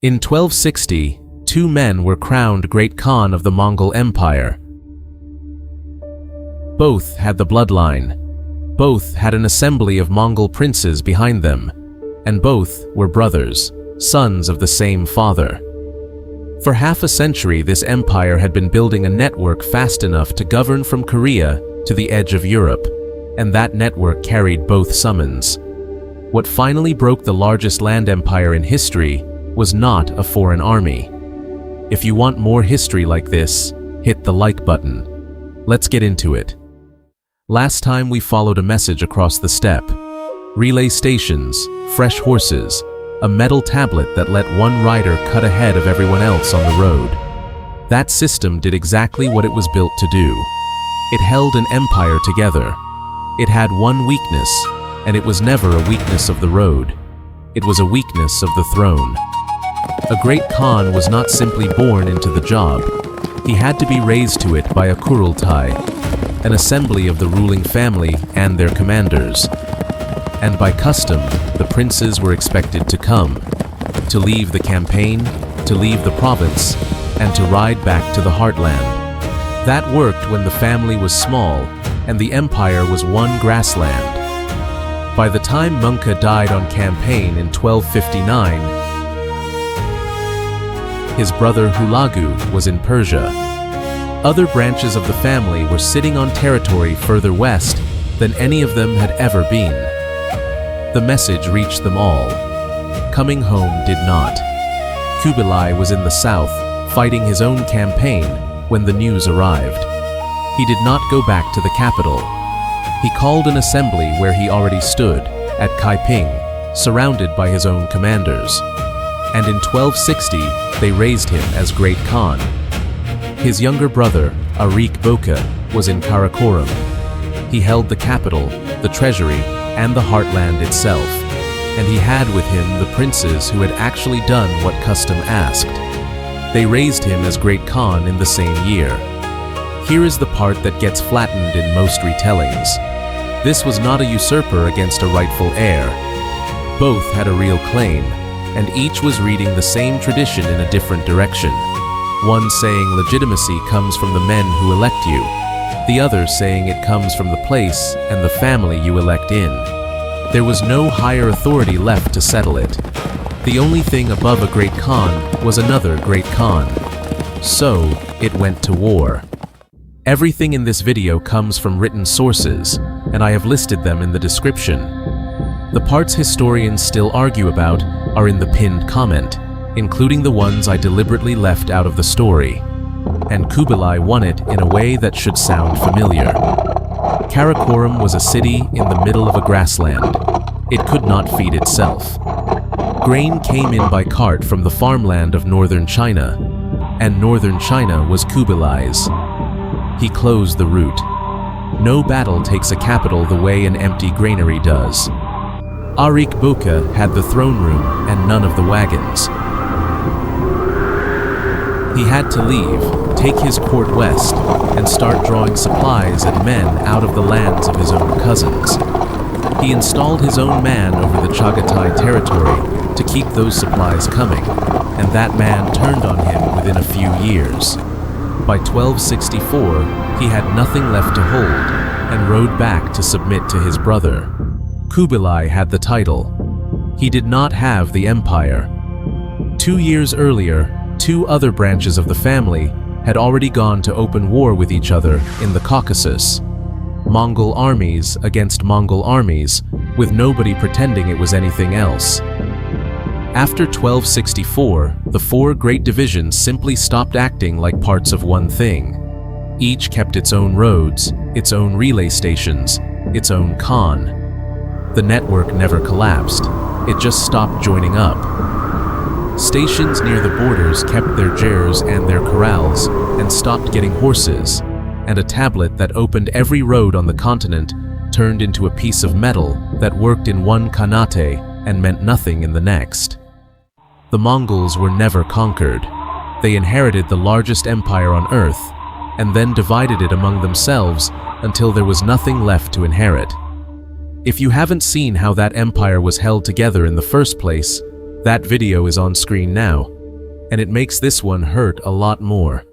In 1260, two men were crowned Great Khan of the Mongol Empire. Both had the bloodline, both had an assembly of Mongol princes behind them, and both were brothers, sons of the same father. For half a century, this empire had been building a network fast enough to govern from Korea to the edge of Europe, and that network carried both summons. What finally broke the largest land empire in history was not a foreign army. If you want more history like this, hit the like button. Let's get into it. Last time we followed a message across the steppe. Relay stations, fresh horses, a metal tablet that let one rider cut ahead of everyone else on the road. That system did exactly what it was built to do. It held an empire together. It had one weakness, and it was never a weakness of the road. It was a weakness of the throne. A great Khan was not simply born into the job. He had to be raised to it by a Kurultai, an assembly of the ruling family and their commanders. And by custom, the princes were expected to come, to leave the campaign, to leave the province, and to ride back to the heartland. That worked when the family was small and the empire was one grassland. By the time Möngke died on campaign in 1259, his brother Hulagu was in Persia. Other branches of the family were sitting on territory further west than any of them had ever been. The message reached them all. Coming home did not. Kubilai was in the south, fighting his own campaign when the news arrived. He did not go back to the capital. He called an assembly where he already stood, at Kaiping, surrounded by his own commanders. And in 1260, they raised him as Great Khan. His younger brother, Ariq Böke, was in Karakorum. He held the capital, the treasury, and the heartland itself, and he had with him the princes who had actually done what custom asked. They raised him as Great Khan in the same year. Here is the part that gets flattened in most retellings. This was not a usurper against a rightful heir. Both had a real claim, and each was reading the same tradition in a different direction. One saying legitimacy comes from the men who elect you, the other saying it comes from the place and the family you elect in. There was no higher authority left to settle it. The only thing above a Great Khan was another Great Khan. So, it went to war. Everything in this video comes from written sources, and I have listed them in the description. The parts historians still argue about are in the pinned comment, including the ones I deliberately left out of the story. And Kubilai won it in a way that should sound familiar. Karakorum was a city in the middle of a grassland. It could not feed itself. Grain came in by cart from the farmland of northern China, and northern China was Kubilai's. He closed the route. No battle takes a capital the way an empty granary does. Ariq Böke had the throne room and none of the wagons. He had to leave, take his court west, and start drawing supplies and men out of the lands of his own cousins. He installed his own man over the Chagatai territory to keep those supplies coming, and that man turned on him within a few years. By 1264, he had nothing left to hold and rode back to submit to his brother. Kubilai had the title. He did not have the empire. 2 years earlier, two other branches of the family had already gone to open war with each other in the Caucasus. Mongol armies against Mongol armies, with nobody pretending it was anything else. After 1264, the four great divisions simply stopped acting like parts of one thing. Each kept its own roads, its own relay stations, its own Khan. The network never collapsed, it just stopped joining up. Stations near the borders kept their jers and their corrals and stopped getting horses, and a tablet that opened every road on the continent turned into a piece of metal that worked in one khanate and meant nothing in the next. The Mongols were never conquered. They inherited the largest empire on earth and then divided it among themselves until there was nothing left to inherit. If you haven't seen how that empire was held together in the first place, That video is on screen now, and it makes this one hurt a lot more.